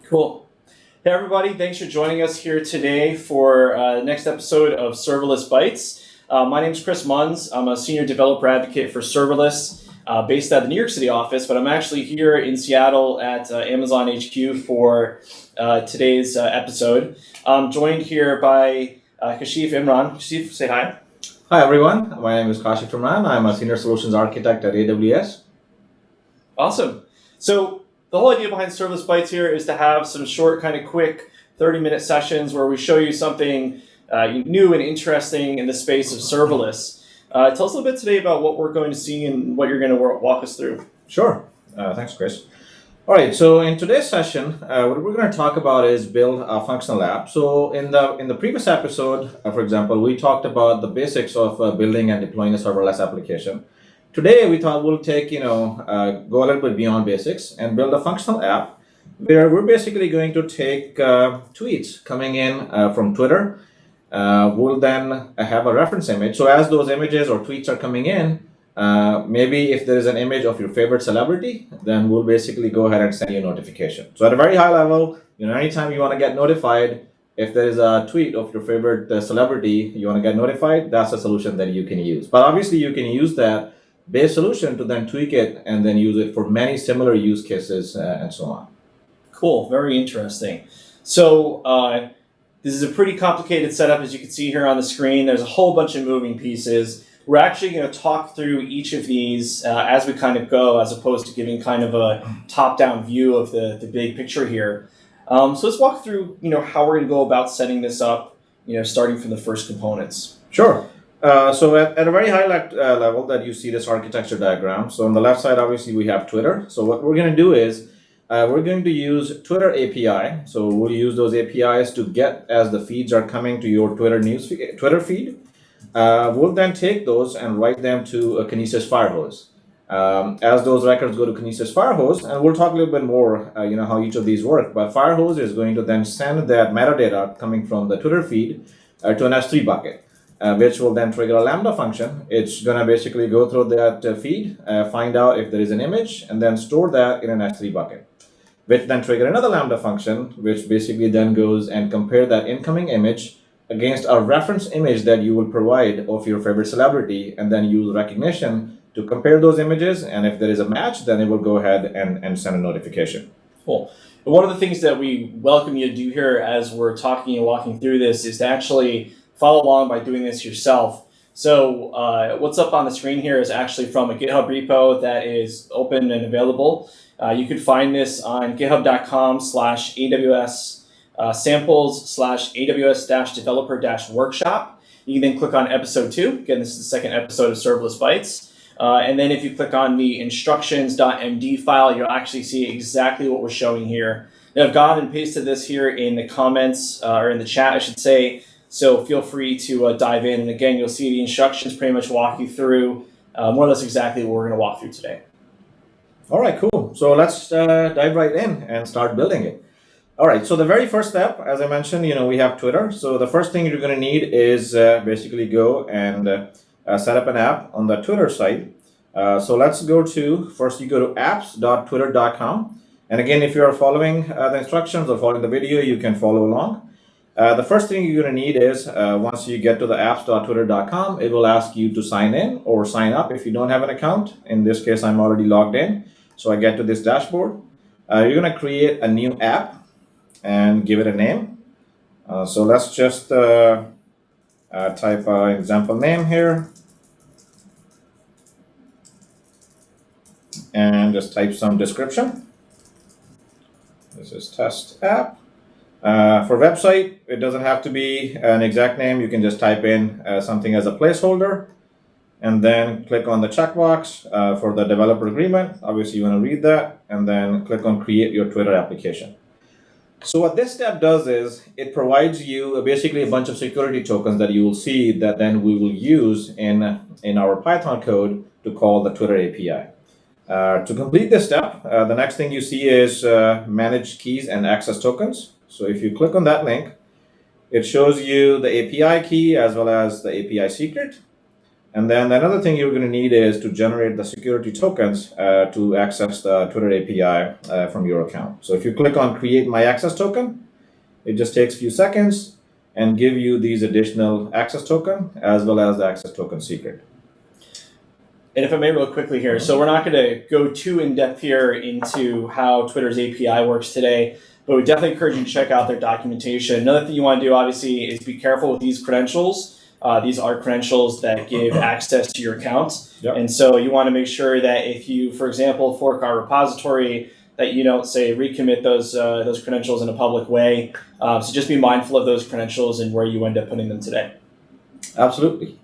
Cool. Hey, everybody. Thanks for joining us here today for the next episode of Serverless Bytes. My name is Chris Munns. I'm a senior developer advocate for Serverless based at the New York City office, but I'm actually here in Seattle at Amazon HQ for today's episode. I'm joined here by Kashif Imran. Kashif, say hi. Hi, everyone. My name is Kashif Imran. I'm a senior solutions architect at AWS. Awesome. So the whole idea behind Serverless Bytes here is to have some short, kind of quick 30-minute sessions where we show you something new and interesting in the space of serverless. Tell us a little bit today about what we're going to see and what you're going to walk us through. Sure. Thanks, Chris. All right. So in today's session, what we're going to talk about is build a functional app. So in the previous episode, for example, we talked about the basics of building and deploying a serverless application. Today, we thought we'll go a little bit beyond basics and build a functional app where we're basically going to take tweets coming in from Twitter. We'll then have a reference image. So as those images or tweets are coming in, maybe if there is an image of your favorite celebrity, then we'll basically go ahead and send you a notification. So at a very high level, anytime you want to get notified, if there is a tweet of your favorite celebrity, you want to get notified, that's a solution that you can use. But obviously, you can use that base solution to then tweak it and then use it for many similar use cases and so on. Cool. Very interesting. So this is a pretty complicated setup, as you can see here on the screen. There's a whole bunch of moving pieces. We're actually going to talk through each of these as we kind of go, as opposed to giving kind of a top-down view of the big picture here. So let's walk through, how we're going to go about setting this up, starting from the first components. Sure. So at a very high level that you see this architecture diagram. So on the left side, obviously, we have Twitter. So what we're going to do is we're going to use Twitter API. So we'll use those APIs to get as the feeds are coming to your Twitter feed. We'll then take those and write them to a Kinesis Firehose. As those records go to Kinesis Firehose, and we'll talk a little bit more, how each of these work. But Firehose is going to then send that metadata coming from the Twitter feed to an S3 bucket. Which will then trigger a Lambda function. It's going to basically go through that feed, find out if there is an image, and then store that in an S3 bucket, which then trigger another Lambda function, which basically then goes and compare that incoming image against a reference image that you will provide of your favorite celebrity, and then use recognition to compare those images. And if there is a match, then it will go ahead and send a notification. Cool. One of the things that we welcome you to do here as we're talking and walking through this is to actually follow along by doing this yourself. So what's up on the screen here is actually from a GitHub repo that is open and available. You can find this on github.com/AWS samples/AWS-developer-workshop. You can then click on episode 2. Again, this is the second episode of Serverless Bytes. And then if you click on the instructions.md file, you'll actually see exactly what we're showing here. Now, I've gone and pasted this here in the comments, or in the chat, I should say. So feel free to dive in. And again, you'll see the instructions pretty much walk you through more or less exactly what we're going to walk through today. All right, cool. So let's dive right in and start building it. All right, so the very first step, as I mentioned, we have Twitter. So the first thing you're going to need is basically go and set up an app on the Twitter site. So let's go to, first you go to apps.twitter.com. And again, if you're following the instructions or following the video, you can follow along. The first thing you're going to need is, once you get to the apps.twitter.com, it will ask you to sign in or sign up if you don't have an account. In this case, I'm already logged in. So I get to this dashboard. You're going to create a new app and give it a name. So let's just type an example name here. And just type some description. This is test app. For website, it doesn't have to be an exact name. You can just type in something as a placeholder and then click on the checkbox for the developer agreement. Obviously, you want to read that and then click on create your Twitter application. So what this step does is it provides you basically a bunch of security tokens that you will see that then we will use in our Python code to call the Twitter API. To complete this step, the next thing you see is manage keys and access tokens. So if you click on that link, it shows you the API key as well as the API secret. And then another thing you're going to need is to generate the security tokens to access the Twitter API from your account. So if you click on Create My Access Token, it just takes a few seconds and give you these additional access token as well as the access token secret. And if I may real quickly here, so we're not going to go too in-depth here into how Twitter's API works today, but we definitely encourage you to check out their documentation. Another thing you want to do, obviously, is be careful with these credentials. These are credentials that give access to your account. Yep. And so you want to make sure that if you, for example, fork our repository, that you don't, say, recommit those credentials in a public way. So just be mindful of those credentials and where you end up putting them today. Absolutely.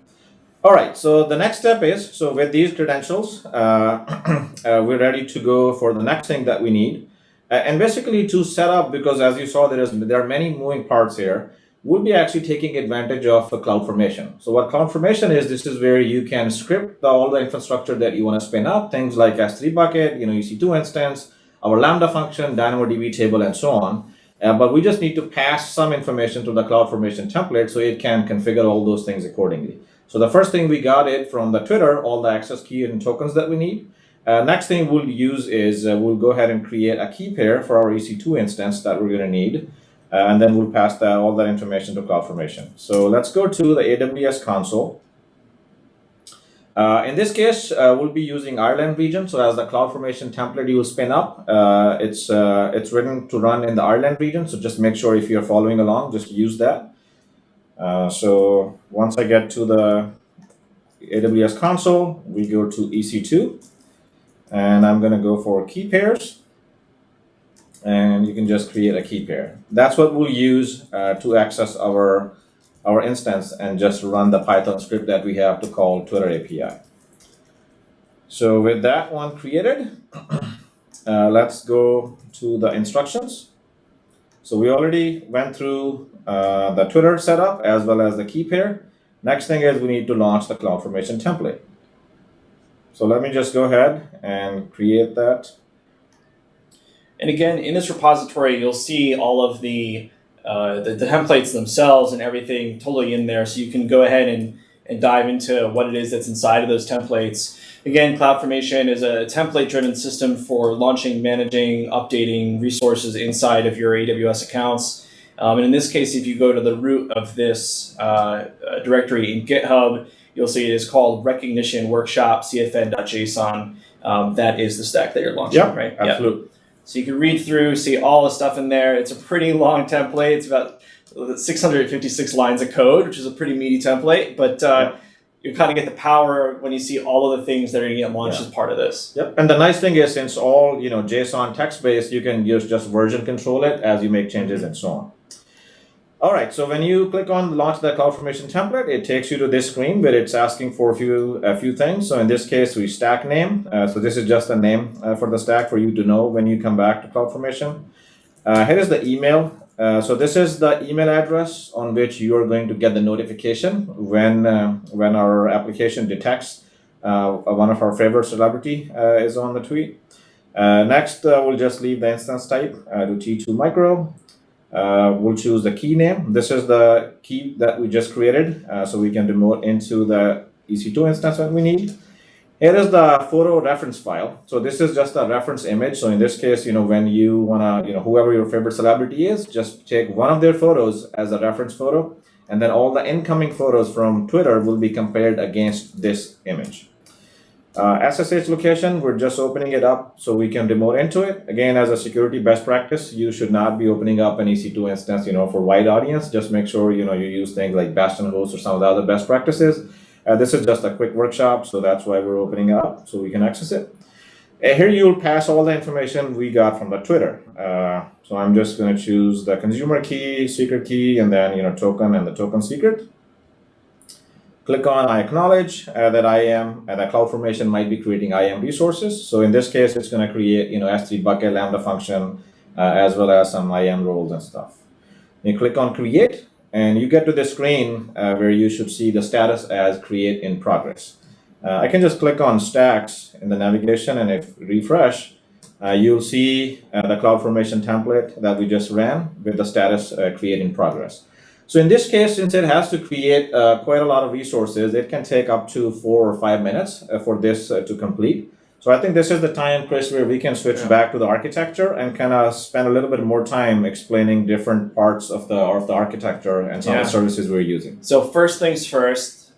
All right, so the next step is, so with these credentials, we're ready to go for the next thing that we need. And basically to set up, because as you saw, there are many moving parts here, we'll be actually taking advantage of the CloudFormation. So what CloudFormation is, this is where you can script all the infrastructure that you want to spin up, things like S3 bucket, EC2 instance, our Lambda function, DynamoDB table, and so on. But we just need to pass some information to the CloudFormation template so it can configure all those things accordingly. So the first thing we got it from the Twitter, all the access key and tokens that we need. Next thing we'll use is we'll go ahead and create a key pair for our EC2 instance that we're going to need. And then we'll pass all that information to CloudFormation. So let's go to the AWS console. In this case, we'll be using Ireland region. So as the CloudFormation template you will spin up, it's written to run in the Ireland region. So just make sure if you're following along, just use that. So once I get to the AWS console, we go to EC2, and I'm going to go for key pairs. And you can just create a key pair. That's what we'll use to access our instance and just run the Python script that we have to call Twitter API. So with that one created, let's go to the instructions. So we already went through the Twitter setup as well as the key pair. Next thing is we need to launch the CloudFormation template. So let me just go ahead and create that. And again, in this repository, you'll see all of the templates themselves and everything totally in there. So you can go ahead and dive into what it is that's inside of those templates. Again, CloudFormation is a template-driven system for launching, managing, updating resources inside of your AWS accounts. And in this case, if you go to the root of this directory in GitHub, you'll see it is called Recognition Workshop CFN.json. That is the stack that you're launching, right? Absolutely. Yep. So you can read through, see all the stuff in there. It's a pretty long template. It's about 656 lines of code, which is a pretty meaty template. But you kind of get the power when you see all of the things that are going to get launched as part of this. Yep. And the nice thing is, since all JSON text-based, you can just version control it as you make changes and so on. All right, so when you click on launch the CloudFormation template, it takes you to this screen where it's asking for a few things. So in this case, we stack name. So this is just a name for the stack for you to know when you come back to CloudFormation. Here is the email. So this is the email address on which you are going to get the notification when our application detects one of our favorite celebrity is on the tweet. Next, we'll just leave the instance type to T2 micro. We'll choose the key name. This is the key that we just created, so we can remote into the EC2 instance that we need. Here is the photo reference file. So this is just a reference image. So in this case, when you wanna, whoever your favorite celebrity is, just take one of their photos as a reference photo, and then all the incoming photos from Twitter will be compared against this image. SSH location, we're just opening it up so we can remote into it. Again, as a security best practice, you should not be opening up an EC2 instance, for wide audience. Just make sure, you use things like Bastion host or some of the other best practices. This is just a quick workshop, so that's why we're opening it up so we can access it. Here you'll pass all the information we got from the Twitter. So I'm just going to choose the consumer key, secret key, and then, token and the token secret. Click on I acknowledge that IAM, and that CloudFormation might be creating IAM resources. So in this case, it's going to create, S3 bucket, Lambda function, as well as some IAM roles and stuff. You click on create, and you get to the screen where you should see the status as create in progress. I can just click on stacks in the navigation, and if refresh, you'll see the CloudFormation template that we just ran with the status create in progress. So in this case, since it has to create quite a lot of resources, it can take up to 4 or 5 minutes for this to complete. So I think this is the time, Chris, where we can switch back to the architecture and kind of spend a little bit more time explaining different parts of the architecture and some of the services we're using. So first things first,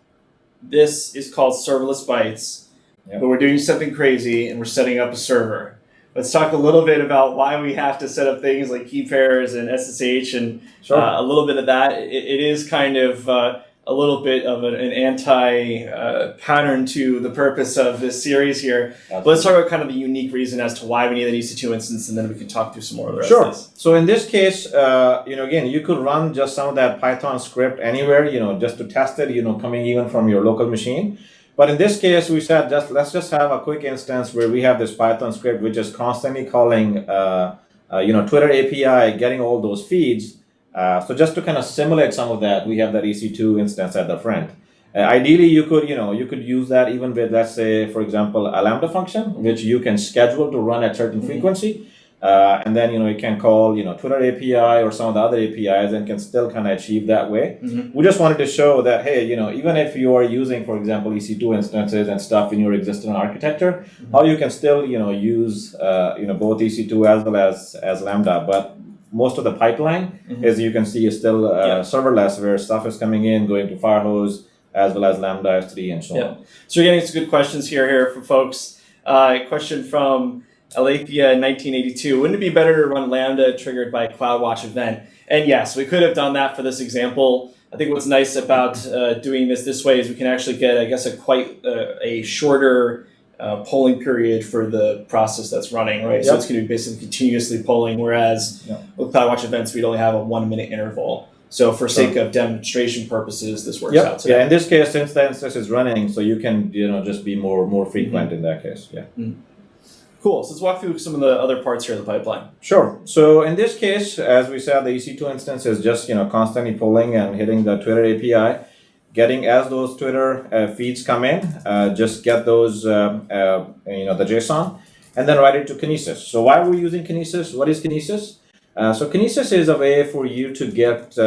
this is called Serverless Bytes, but we're doing something crazy and we're setting up a server. Let's talk a little bit about why we have to set up things like key pairs and SSH and a little bit of that. It is kind of a little bit of an anti-pattern to the purpose of this series here. But let's talk about kind of the unique reason as to why we need an EC2 instance, and then we can talk through some more of the rest of this. So in this case, again, you could run just some of that Python script anywhere, just to test it, coming even from your local machine. But in this case, we said let's just have a quick instance where we have this Python script which is constantly calling, Twitter API, getting all those feeds. So just to kind of simulate some of that, we have that EC2 instance at the front. Ideally, you could use that even with, let's say, for example, a Lambda function, which you can schedule to run at certain frequency. And then, you can call, Twitter API or some of the other APIs and can still kind of achieve that way. We just wanted to show that, hey, even if you are using, for example, EC2 instances and stuff in your existing architecture, how you can still, use, both EC2 as well as Lambda. But most of the pipeline, as you can see, is still serverless, where stuff is coming in, going to Firehose, as well as Lambda S3 and so on. So we're getting some good questions here for folks. Question from Alethea in 1982. Wouldn't it be better to run Lambda triggered by a CloudWatch event? And yes, we could have done that for this example. I think what's nice about doing this way is we can actually get, I guess, a shorter polling period for the process that's running, right? So it's going to be basically continuously polling, whereas with CloudWatch events, we'd only have a 1 minute interval. So for sake of demonstration purposes, this works out. Yeah, in this case, since the instance is running, so you can, just be more frequent in that case. Cool. So let's walk through some of the other parts here of the pipeline. Sure. So in this case, as we said, the EC2 instance is just, constantly polling and hitting the Twitter API. Getting as those Twitter feeds come in, just get those, the JSON, and then write it to Kinesis. So why are we using Kinesis? What is Kinesis? So Kinesis is a way for you to get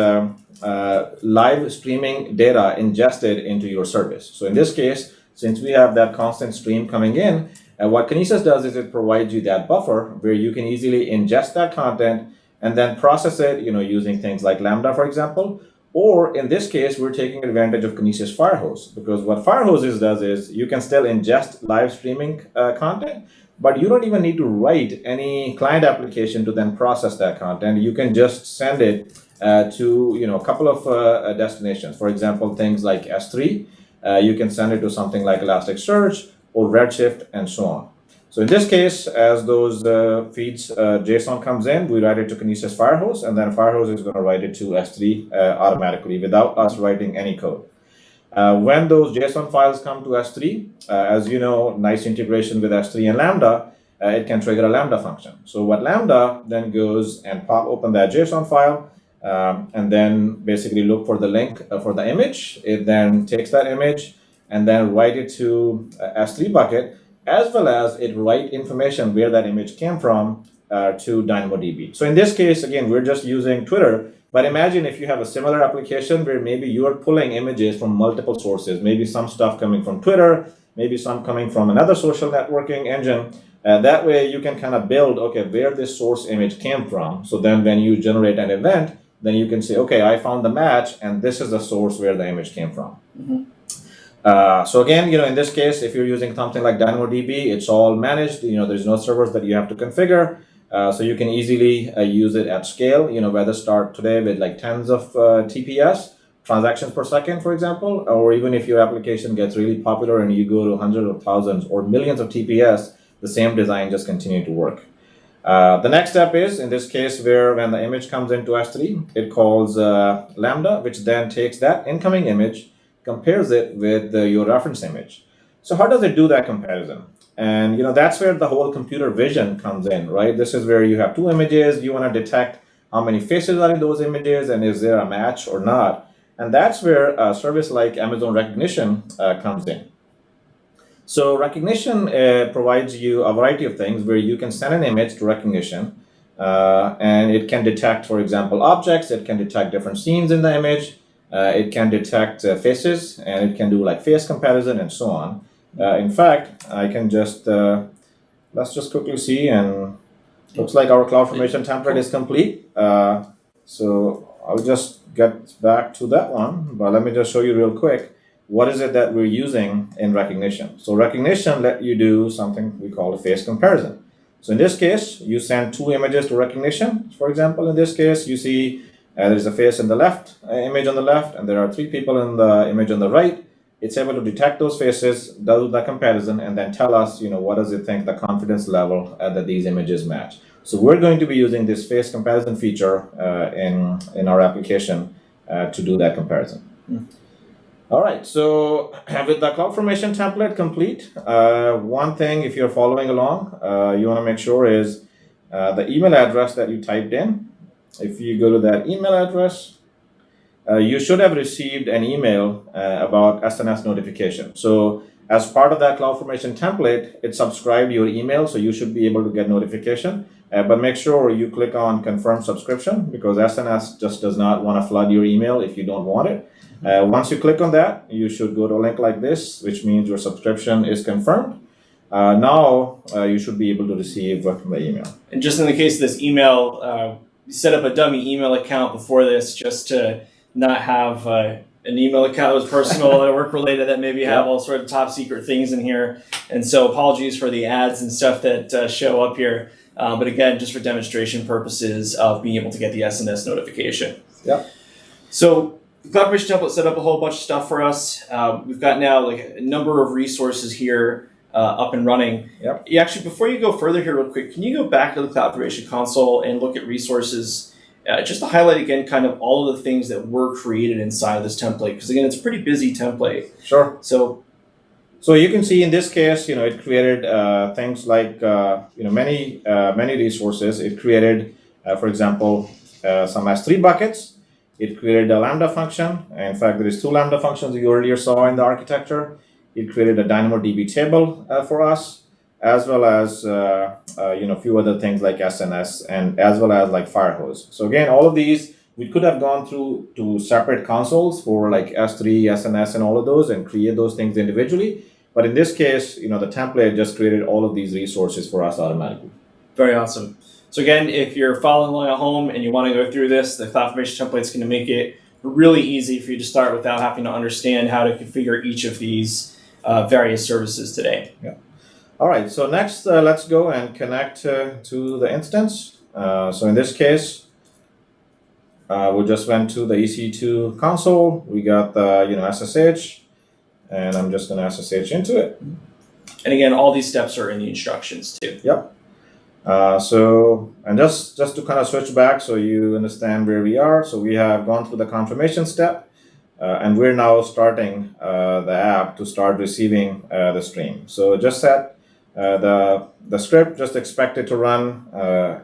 live streaming data ingested into your service. So in this case, since we have that constant stream coming in, what Kinesis does is it provides you that buffer where you can easily ingest that content and then process it, using things like Lambda, for example. Or in this case, we're taking advantage of Kinesis Firehose, because what Firehose does is you can still ingest live streaming content, but you don't even need to write any client application to then process that content. You can just send it to a couple of destinations. For example, things like S3. You can send it to something like Elasticsearch or Redshift and so on. So in this case, as those feeds, JSON comes in, we write it to Kinesis Firehose, and then Firehose is going to write it to S3 automatically without us writing any code. When those JSON files come to S3, as you know, nice integration with S3 and Lambda, it can trigger a Lambda function. So what Lambda then goes and pop open that JSON file, and then basically look for the link for the image. It then takes that image and then write it to S3 bucket, as well as it write information where that image came from to DynamoDB. So in this case, again, we're just using Twitter, but imagine if you have a similar application where maybe you are pulling images from multiple sources, maybe some stuff coming from Twitter, maybe some coming from another social networking engine. That way you can kind of build, where this source image came from. So then when you generate an event, then you can say, I found the match, and this is the source where the image came from. So again, in this case, if you're using something like DynamoDB, it's all managed. There's no servers that you have to configure. So you can easily use it at scale. Whether start today with like tens of TPS, transactions per second, for example, or even if your application gets really popular and you go to hundreds of thousands or millions of TPS, the same design just continue to work. The next step is, in this case, where when the image comes into S3, it calls Lambda, which then takes that incoming image, compares it with your reference image. So how does it do that comparison? And that's where the whole computer vision comes in, right? This is where you have two images, you want to detect how many faces are in those images and is there a match or not. And that's where a service like Amazon Recognition comes in. So Recognition provides you a variety of things where you can send an image to Recognition. and it can detect, for example, objects. It can detect different scenes in the image. It can detect faces, and it can do like face comparison and so on. In fact, I can just let's just quickly see, and looks like our CloudFormation template is complete. So I'll just get back to that one, but let me just show you real quick. What is it that we're using in Recognition? So Recognition let you do something we call a face comparison. So in this case, you send two images to Recognition. For example, in this case, you see there's a face in the left, image on the left, and there are three people in the image on the right. It's able to detect those faces, do the comparison, and then tell us, what does it think the confidence level that these images match. So we're going to be using this face comparison feature in our application to do that comparison. All right, so with the CloudFormation template complete, one thing, if you're following along, you want to make sure is the email address that you typed in. If you go to that email address, you should have received an email about SNS notification. So as part of that CloudFormation template, it subscribed your email, so you should be able to get notification. But make sure you click on confirm subscription, because SNS just does not want to flood your email if you don't want it. Once you click on that, you should go to a link like this, which means your subscription is confirmed. Now you should be able to receive the email. And just in the case of this email, set up a dummy email account before this just to not have an email account that was personal and work related that maybe have all sort of top secret things in here. And so apologies for the ads and stuff that show up here. But again, just for demonstration purposes of being able to get the SNS notification. Yep. So the CloudFormation template set up a whole bunch of stuff for us. We've got now like a number of resources here up and running. Yep. Actually, before you go further here real quick, can you go back to the CloudFormation console and look at resources just to highlight again kind of all of the things that were created inside of this template? Because again, it's a pretty busy template. Sure. So you can see in this case, it created things like, many resources. It created, for example, some S3 buckets. It created a Lambda function. In fact, there is two Lambda functions you earlier saw in the architecture. It created a DynamoDB table for us, as well as a few other things like SNS, and as well as like Firehose. So again, all of these, we could have gone through to separate consoles for like S3, SNS, and all of those, and create those things individually. But in this case, the template just created all of these resources for us automatically. Very awesome. So again, if you're following along at home and you want to go through this, the CloudFormation template is going to make it really easy for you to start without having to understand how to configure each of these various services today. Yeah. All right. So next, let's go and connect to the instance. So in this case, we just went to the EC2 console. We got the SSH, and I'm just going to SSH into it. And again, all these steps are in the instructions too. Yep. And just to kind of switch back so you understand where we are. So we have gone through the confirmation step, and we're now starting the app to start receiving the stream. So just set the script, just expect it to run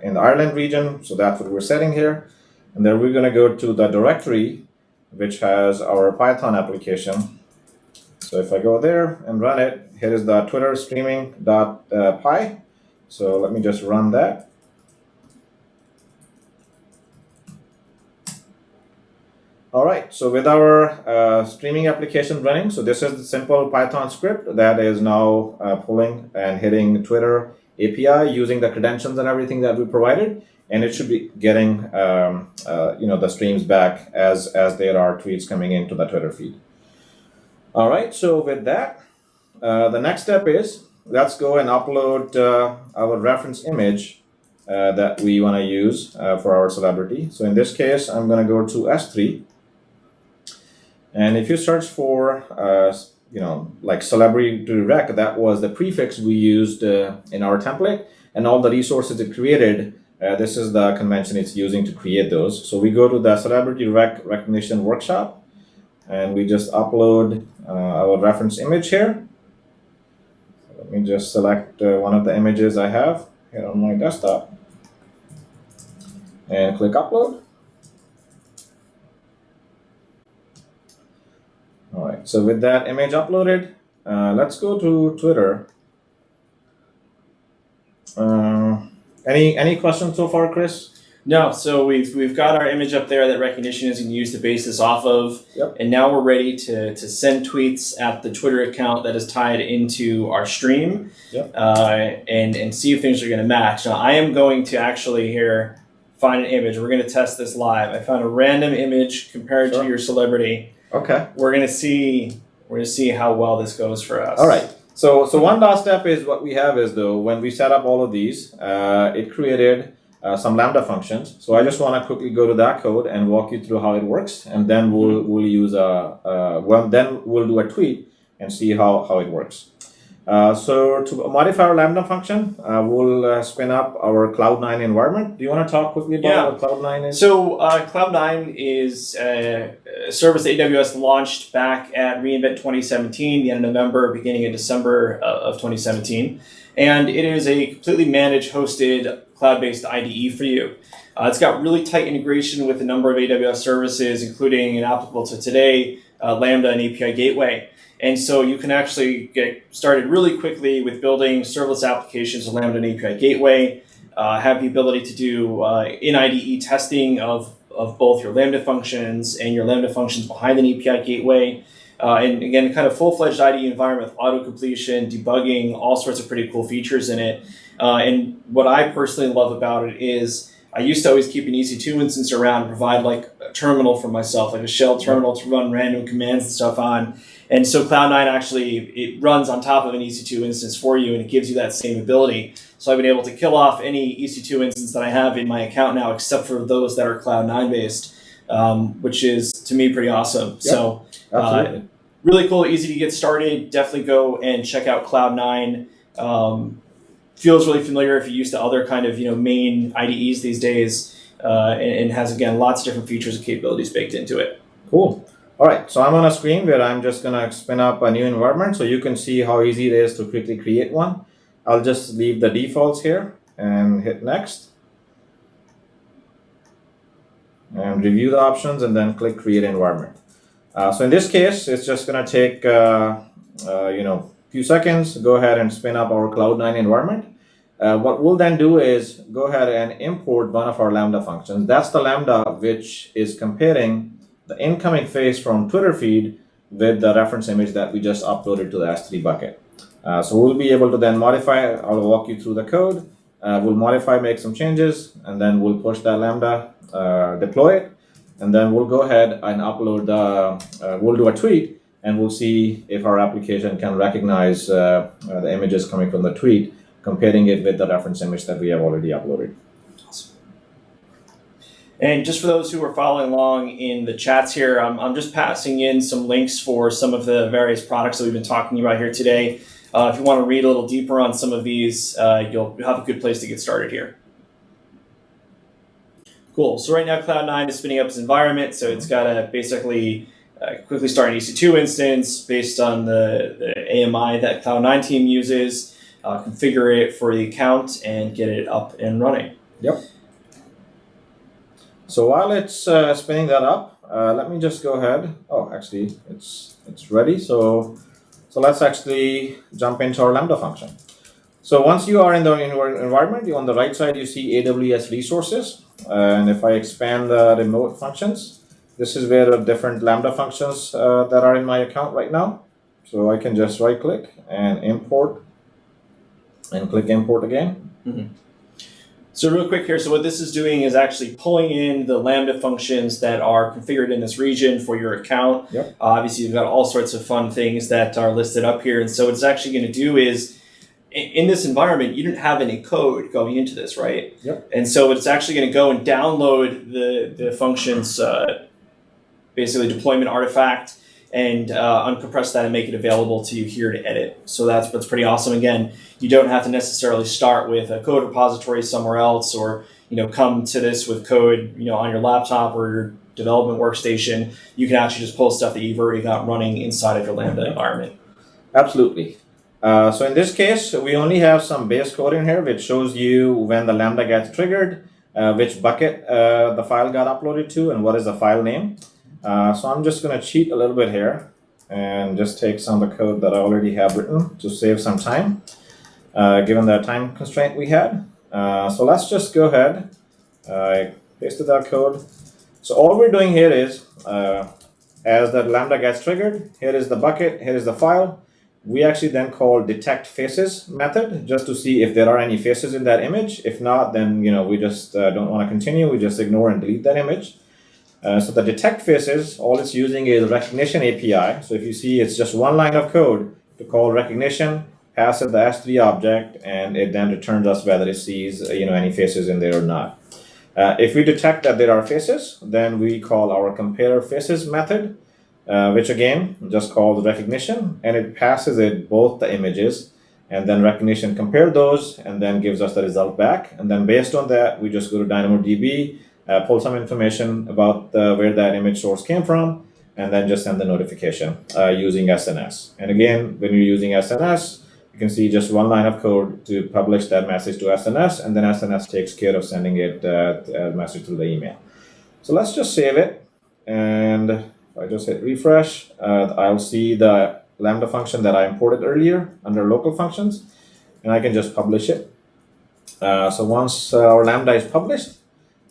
in the Ireland region. So that's what we're setting here. And then we're going to go to the directory, which has our Python application. So if I go there and run it, here is the Twitter streaming.py. So let me just run that. All right, so with our streaming application running, so this is the simple Python script that is now pulling and hitting Twitter API using the credentials and everything that we provided, and it should be getting the streams back as there are tweets coming into the Twitter feed. All right, so with that, the next step is let's go and upload our reference image that we want to use for our celebrity. So in this case, I'm going to go to S3. And if you search for, like celebrity rec, that was the prefix we used in our template, and all the resources it created, this is the convention it's using to create those. So we go to the celebrity rec recognition workshop, and we just upload our reference image here. Let me just select one of the images I have here on my desktop and click upload. All right, so with that image uploaded, let's go to Twitter. Any questions so far, Chris? No, so we've got our image up there that Recognition is going to use to base this off of, Yep. and now we're ready to send tweets at the Twitter account that is tied into our stream, Yep. And see if things are going to match. Now I am going to actually here find an image. We're going to test this live. I found a random image compared to your celebrity. Okay. We're going to see how well this goes for us. All right. So one last step is what we have is though when we set up all of these, it created some Lambda functions. So I just want to quickly go to that code and walk you through how it works, and then we'll use then we'll do a tweet and see how it works. So to modify our Lambda function, we'll spin up our Cloud9 environment. Do you want to talk quickly about what Cloud9 is? So Cloud9 is a service that AWS launched back at reInvent 2017, the end of November, beginning of December of 2017. And it is a completely managed, hosted, cloud-based IDE for you. It's got really tight integration with a number of AWS services, including and applicable to today, Lambda and API Gateway. And so you can actually get started really quickly with building serverless applications with Lambda and API Gateway, have the ability to do in IDE testing of both your Lambda functions and your Lambda functions behind an API Gateway. And again, kind of full-fledged IDE environment with auto-completion, debugging, all sorts of pretty cool features in it. And what I personally love about it is I used to always keep an EC2 instance around and provide like a terminal for myself, like a shell terminal to run random commands and stuff on. And so Cloud9 actually, it runs on top of an EC2 instance for you, and it gives you that same ability. So I've been able to kill off any EC2 instance that I have in my account now, except for those that are Cloud9 based, which is to me pretty awesome. Yep. So really cool, easy to get started. Definitely go and check out Cloud9. Feels really familiar if you're used to other kind of main IDEs these days, and has again lots of different features and capabilities baked into it. Cool. All right, so I'm on a screen where I'm just gonna spin up a new environment so you can see how easy it is to quickly create one. I'll just leave the defaults here and hit next. And review the options and then click create environment. So in this case, it's just gonna take few seconds. Go ahead and spin up our Cloud9 environment. What we'll then do is go ahead and import one of our Lambda functions. That's the Lambda which is comparing the incoming face from Twitter feed with the reference image that we just uploaded to the S3 bucket. So we'll be able to then modify. I'll walk you through the code. We'll modify, make some changes, and then we'll push that Lambda, deploy it, and then we'll go ahead and upload we'll do a tweet, and we'll see if our application can recognize the images coming from the tweet, comparing it with the reference image that we have already uploaded. And just for those who are following along in the chats here, I'm just passing in some links for some of the various products that we've been talking about here today. If you want to read a little deeper on some of these, you'll have a good place to get started here. Cool. So right now, Cloud9 is spinning up its environment. So it's got to basically quickly start an EC2 instance based on the AMI that Cloud9 team uses, configure it for the account, and get it up and running. Yep. So while it's spinning that up, let me just go ahead. Oh, actually, it's ready. So let's actually jump into our Lambda function. So once you are in the environment, on the right side, you see AWS resources. And if I expand the remote functions, this is where the different Lambda functions that are in my account right now. So I can just right click and import and click import again. Mm-hmm. So real quick here, so what this is doing is actually pulling in the Lambda functions that are configured in this region for your account. Yep. Obviously, you've got all sorts of fun things that are listed up here. And so what it's actually going to do is, in this environment, you didn't have any code going into this, right? Yep. And so it's actually going to go and download the functions, basically deployment artifact, and uncompress that and make it available to you here to edit. So that's what's pretty awesome. Again, you don't have to necessarily start with a code repository somewhere else, or come to this with code on your laptop or your development workstation. You can actually just pull stuff that you've already got running inside of your Lambda environment. Absolutely. So in this case, we only have some base code in here which shows you when the Lambda gets triggered, which bucket the file got uploaded to, and what is the file name. So I'm just going to cheat a little bit here and just take some of the code that I already have written to save some time, given the time constraint we had. So let's just go ahead. I pasted that code. So all we're doing here is, as that Lambda gets triggered, here is the bucket, here is the file. We actually then call detect faces method just to see if there are any faces in that image. If not, then we just don't want to continue. We just ignore and delete that image. So the detect faces, all it's using is recognition API. So if you see, it's just one line of code to call recognition, pass it the S3 object, and it then returns us whether it sees any faces in there or not. If we detect that there are faces, then we call our compare faces method, which again just calls recognition, and it passes it both the images, and then recognition compare those, and then gives us the result back. And then based on that, we just go to DynamoDB, pull some information about where that image source came from, and then just send the notification using SNS. And again, when you're using SNS, you can see just one line of code to publish that message to SNS, and then SNS takes care of sending it a message through the email. So let's just save it, and if I just hit refresh, I'll see the Lambda function that I imported earlier under local functions, and I can just publish it. So once our Lambda is published,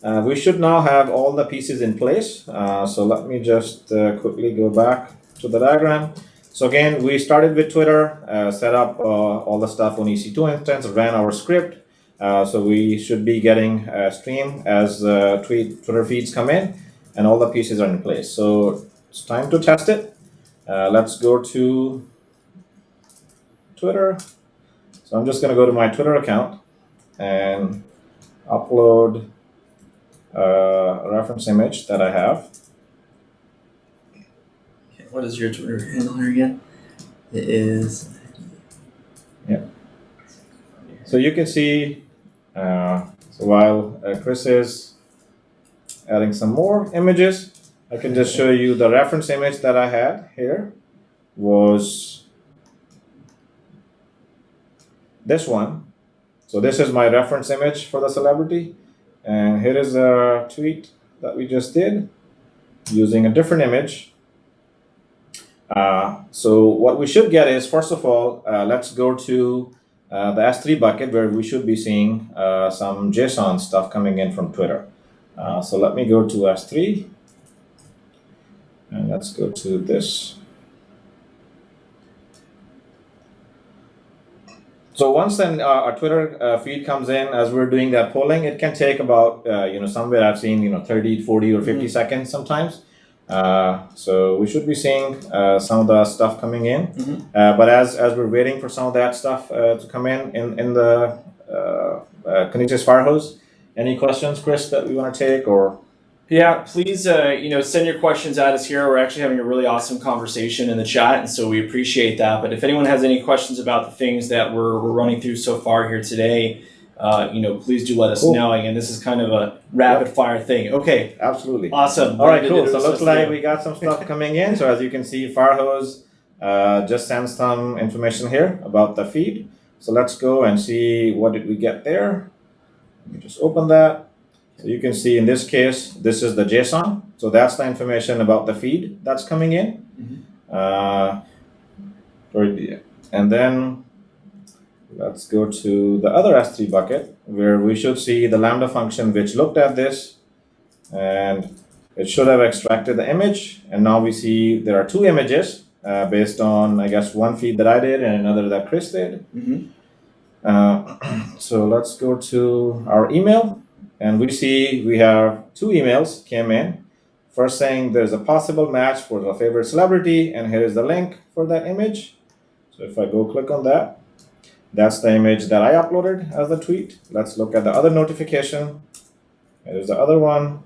we should now have all the pieces in place. So let me just quickly go back to the diagram. So again, we started with Twitter, set up all the stuff on EC2 instance, ran our script. So we should be getting a stream as Twitter feeds come in, and all the pieces are in place. So it's time to test it. Let's go to Twitter. So I'm just going to go to my Twitter account and upload a reference image that I have. What is your Twitter handle here again? It is. Yeah. So you can see, so while Chris is adding some more images, I can just show you the reference image that I had here was this one. So this is my reference image for the celebrity. And here is a tweet that we just did using a different image. So what we should get is, first of all, let's go to the S3 bucket where we should be seeing some JSON stuff coming in from Twitter. So let me go to S3, and let's go to this. So once then our Twitter feed comes in, as we're doing that polling, it can take about, somewhere I've seen, 30, 40, or 50 seconds sometimes. So we should be seeing some of the stuff coming in. But as we're waiting for some of that stuff to come in the Kinesis Firehose, any questions, Chris, that we want to take? Or Yeah, please, send your questions at us here. We're actually having a really awesome conversation in the chat, and so we appreciate that. But if anyone has any questions about the things that we're running through so far here today, please do let us know. Again, this is kind of a rapid fire thing. Okay. Absolutely. Awesome. All right, cool. So it looks like we got some stuff coming in. So as you can see, Firehose just sends some information here about the feed. So let's go and see what did we get there. Let me just open that. So you can see in this case, this is the JSON. So that's the information about the feed that's coming in. And then let's go to the other S3 bucket where we should see the Lambda function which looked at this, and it should have extracted the image. And now we see there are two images based on, I guess, one feed that I did and another that Chris did. So let's go to our email, and we see we have two emails came in. First saying there's a possible match for the favorite celebrity, and here is the link for that image. So if I go click on that, that's the image that I uploaded as the tweet. Let's look at the other notification. Here's the other one.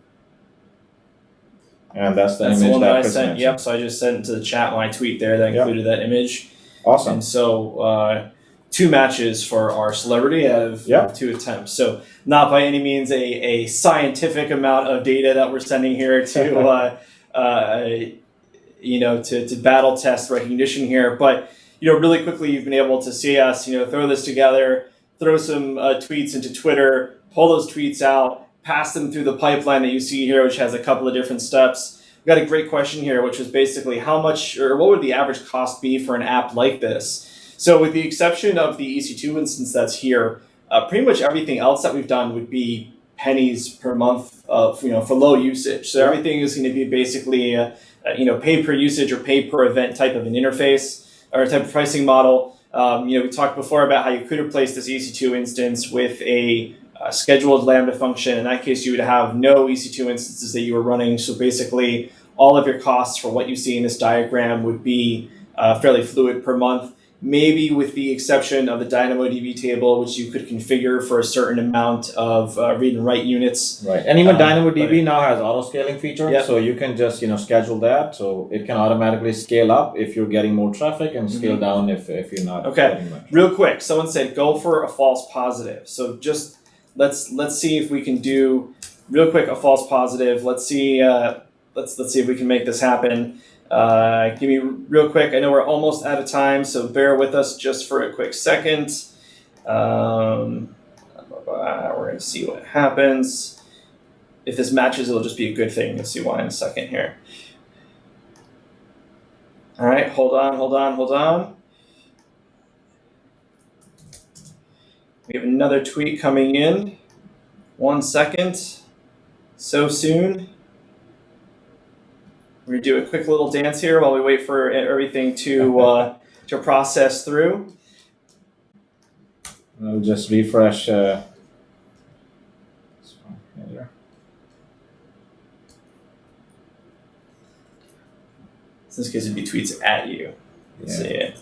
And that's the image the one that I Chris sent. mentioned. Yep, so I just sent to the chat my tweet there that included that image. Awesome. And so two matches for our celebrity out of two attempts. So not by any means a scientific amount of data that we're sending here to to battle test recognition here, but really quickly you've been able to see us throw this together, throw some tweets into Twitter, pull those tweets out, pass them through the pipeline that you see here, which has a couple of different steps. We got a great question here, which was basically how much or what would the average cost be for an app like this? So with the exception of the EC2 instance that's here, pretty much everything else that we've done would be pennies per month of, for low usage. So everything is going to be basically pay per usage or pay per event type of an interface or type of pricing model. We talked before about how you could replace this EC2 instance with a scheduled Lambda function. In that case, you would have no EC2 instances that you were running. So basically, all of your costs for what you see in this diagram would be fairly fluid per month, maybe with the exception of the DynamoDB table, which you could configure for a certain amount of read and write units. Right, and even DynamoDB now has auto-scaling feature, Yep. so you can just schedule that, so it can automatically scale up if you're getting more traffic and scale down if you're not getting much. Real quick, someone said go for a false positive. So just let's see if we can do real quick a false positive. Let's see if we can make this happen. Give me real quick. I know we're almost out of time, so bear with us just for a quick second. We're going to see what happens. If this matches, it'll just be a good thing. You'll see why in a second here. All right, hold on. We have another tweet coming in. 1 second. So soon. We're going to do a quick little dance here while we wait for everything to process through. I'll just refresh. In this case, it'd be tweets at you. Let's see it.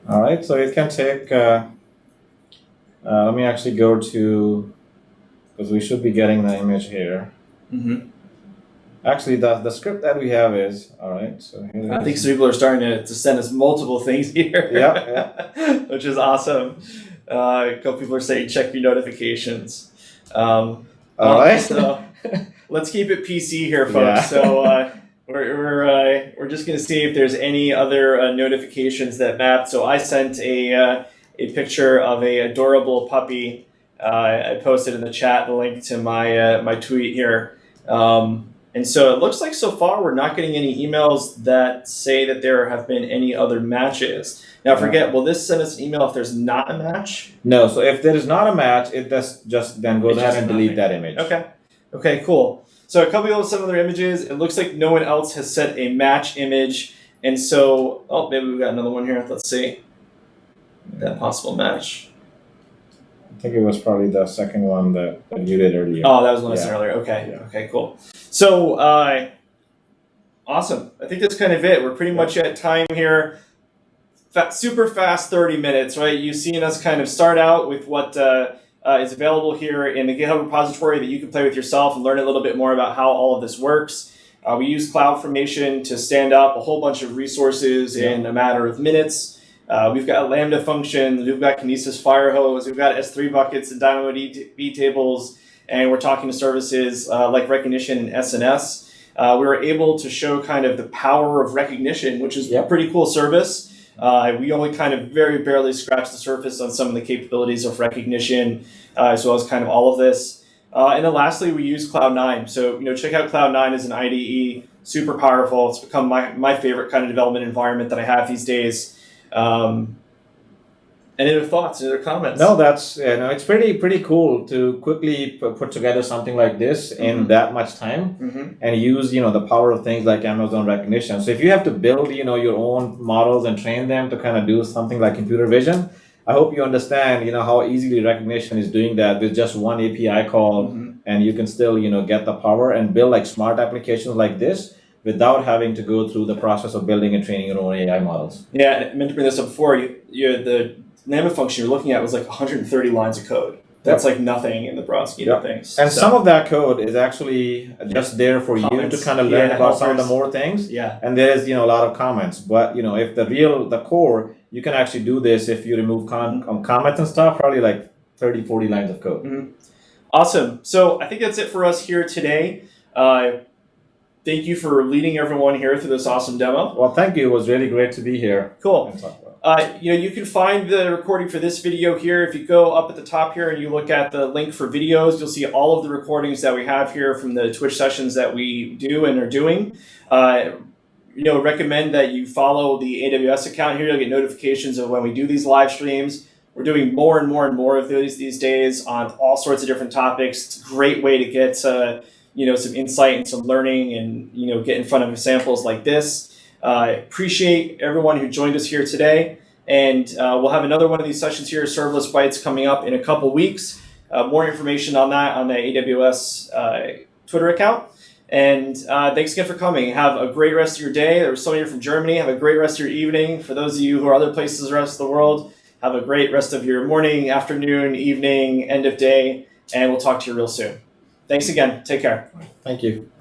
All right, so it can take, let me actually go to, because we should be getting the image here. Mm-hmm. Actually, the script that we have is, all right, so here I think some people are starting to send us multiple things here. Yeah. Which is awesome. A couple people are saying check your notifications. All right. So let's keep it PC here, folks. Yeah. So we're just going to see if there's any other notifications that map. So I sent a picture of a adorable puppy. I posted in the chat the link to my tweet here. And so it looks like so far we're not getting any emails that say that there have been any other matches. Now forget, will this send us an email if there's not a match? No, so if there is not a match, it just then goes ahead and delete that image. Okay, cool. So a couple of some other images, it looks like no one else has set a match image. And so, maybe we've got another one here. Let's see. That possible match. I think it was probably the second one that you did earlier. Oh, that was one I said earlier. Okay, cool. So, awesome. I think that's kind of it. We're pretty much at time here. Super fast 30 minutes, right? You've seen us kind of start out with what is available here in the GitHub repository that you can play with yourself and learn a little bit more about how all of this works. We use CloudFormation to stand up a whole bunch of resources in a matter of minutes. We've got Lambda Functions, we've got Kinesis Firehose, we've got S3 buckets and DynamoDB tables, and we're talking to services like Recognition and SNS. We were able to show kind of the power of Recognition, which is a pretty cool service. We only kind of very barely scratched the surface on some of the capabilities of Recognition, as well as kind of all of this. And then lastly, we use Cloud9. So, check out Cloud9 as an IDE, super powerful. It's become my favorite kind of development environment that I have these days. Any other thoughts, any other comments? No, that's it's pretty cool to quickly put together something like this in that much time and use the power of things like Amazon Recognition. So if you have to build your own models and train them to kind of do something like computer vision, I hope you understand how easily Recognition is doing that with just one API call, and you can still get the power and build like smart applications like this without having to go through the process of building and training your own AI models. Yeah, I meant to bring this up before. The Lambda function you're looking at was like 130 lines of code. That's like nothing in the broad scheme of things. And some of that code is actually just there for you to kind of learn about some of the more things. Yeah. And there's a lot of comments. But if the core, you can actually do this if you remove comments and stuff, probably like 30, 40 lines of code. Awesome. So I think that's it for us here today. Thank you for leading everyone here through this awesome demo. Well, thank you. It was really great to be here. Cool. You can find the recording for this video here. If you go up at the top here and you look at the link for videos, you'll see all of the recordings that we have here from the Twitch sessions that we do and are doing. Recommend that you follow the AWS account here. You'll get notifications of when we do these live streams. We're doing more and more and more of these days on all sorts of different topics. It's a great way to get some insight and some learning and get in front of samples like this. Appreciate everyone who joined us here today, and we'll have another one of these sessions here, Serverless Bytes, coming up in a couple weeks. More information on that on the AWS Twitter account. And thanks again for coming. Have a great rest of your day. There was someone here from Germany. Have a great rest of your evening. For those of you who are other places the rest of the world, have a great rest of your morning, afternoon, evening, end of day, and we'll talk to you real soon. Thanks again. Take care. Thank you.